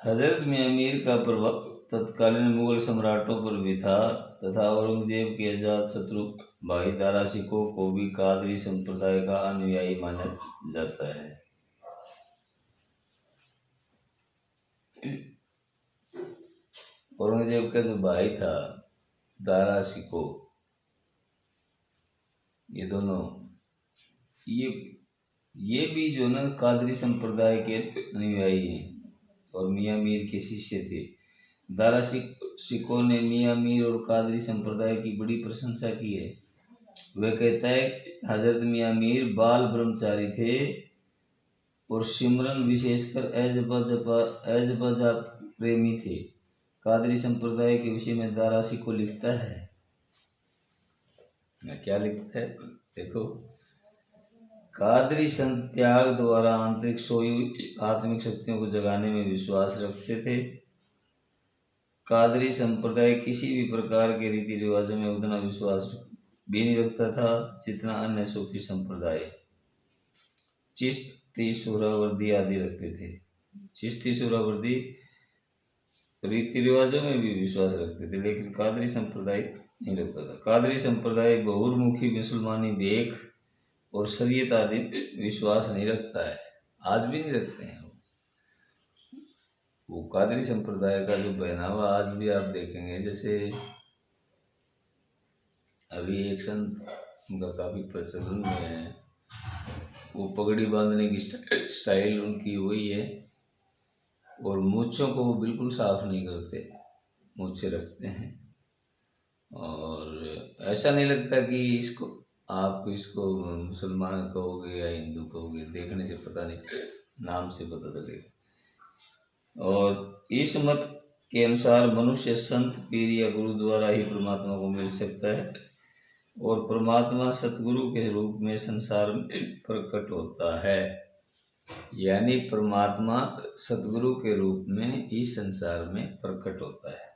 हजरत मियां मीर का प्रभाव तत्कालीन मुगल सम्राटों पर भी था तथा औरंगजेब के आजाद शत्रु भाई दारा शिकोह को भी कादरी संप्रदाय का अनुयायी माना जाता है। औरंगजेब का जो भाई था दारा शिकोह, ये दोनों ये भी जो ना कादरी संप्रदाय के अनुयायी हैं और मियां मीर के शिष्य थे। दारा शिकोह ने मियां मीर और कादरी संप्रदाय की बड़ी प्रशंसा की है। वह कहता है हजरत मियां मीर बाल ब्रह्मचारी थे और सिमरन विशेषकर एजबा जाप प्रेमी थे। कादरी संप्रदाय के विषय में दारा शिकोह लिखता है, क्या लिखता है देखो, कादरी संत त्याग द्वारा आंतरिक सोई आत्मिक शक्तियों को जगाने में विश्वास रखते थे। कादरी संप्रदाय किसी भी प्रकार के रीति रिवाजों में उतना विश्वास भी नहीं रखता था जितना अन्य सूफी संप्रदाय चिश्ती सुहरावर्दी आदि रखते थे। चिश्ती सुहरावर्दी रीति रिवाजों में भी विश्वास रखते थे लेकिन कादरी संप्रदाय नहीं रखता था। कादरी संप्रदाय बहुमुखी मुसलमानी बेख और शरीयत आदि विश्वास नहीं रखता है, आज भी नहीं रखते हैं। वो कादरी संप्रदाय का जो पहनावा आज भी आप देखेंगे, जैसे अभी एक संत उनका काफी प्रचलन में है, वो पगड़ी बांधने की स्टाइल उनकी वही है और मूंछों को वो बिल्कुल साफ नहीं करते, मूंछें रखते हैं। और ऐसा नहीं लगता कि इसको आप इसको मुसलमान कहोगे या हिंदू कहोगे, देखने से पता नहीं, नाम से पता चलेगा। और इस मत के अनुसार मनुष्य संत पीर या गुरु द्वारा ही परमात्मा को मिल सकता है और परमात्मा सतगुरु के रूप में संसार में प्रकट होता है। यानी परमात्मा सतगुरु के रूप में इस संसार में प्रकट होता है।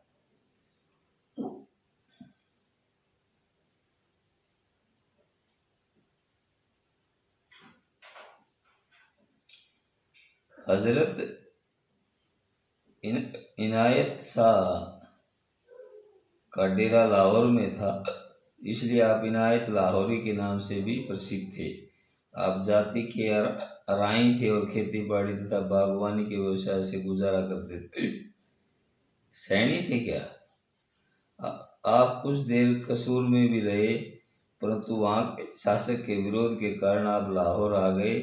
हजरत इनायत शाह का डेरा लाहौर में था, इसलिए आप इनायत लाहौरी के नाम से भी प्रसिद्ध थे। आप जाति के राई थे और खेती बाड़ी तथा बागवानी के व्यवसाय से गुजारा करते थे। सैनी थे क्या? आप कुछ देर कसूर में भी रहे, परंतु वहाँ के शासक के विरोध के कारण आप लाहौर आ गए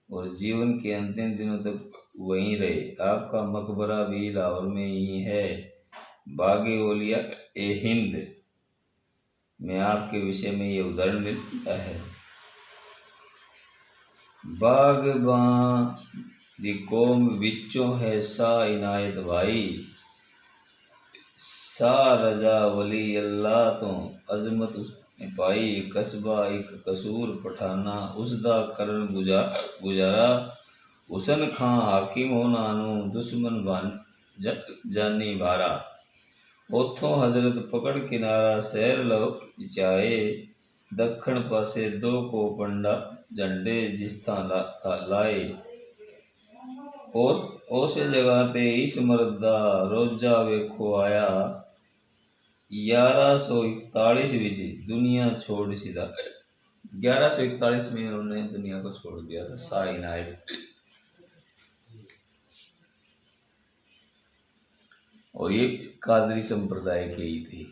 और जीवन के अंतिम दिनों तक वहीं रहे। आपका मकबरा भी लाहौर में ही है। बागे ओलिया ए हिंद में आपके विषय में ये उदाहरण मिलता है। बागबां दी कौम विचों है सा इनायत भाई, सा रजा वली अल्लाह तो अजमत उसने पाई। कस्बा एक कसूर पठाना उसदा करन गुजारा, हुसन खां हाकिम हो नानू दुश्मन बन जानी भारा। उथों हजरत पकड़ किनारा सैर लो चाहे, दखण पासे दो को पंडा झंडे जिस्ता लाए। उस जगह ते इस मर्दा रोजा वेखो आया, 1141 विच दुनिया छोड़ सीधा। 1141 में उन्होंने दुनिया को छोड़ दिया था शाह इनायत। और ये कादरी संप्रदाय के ही थे।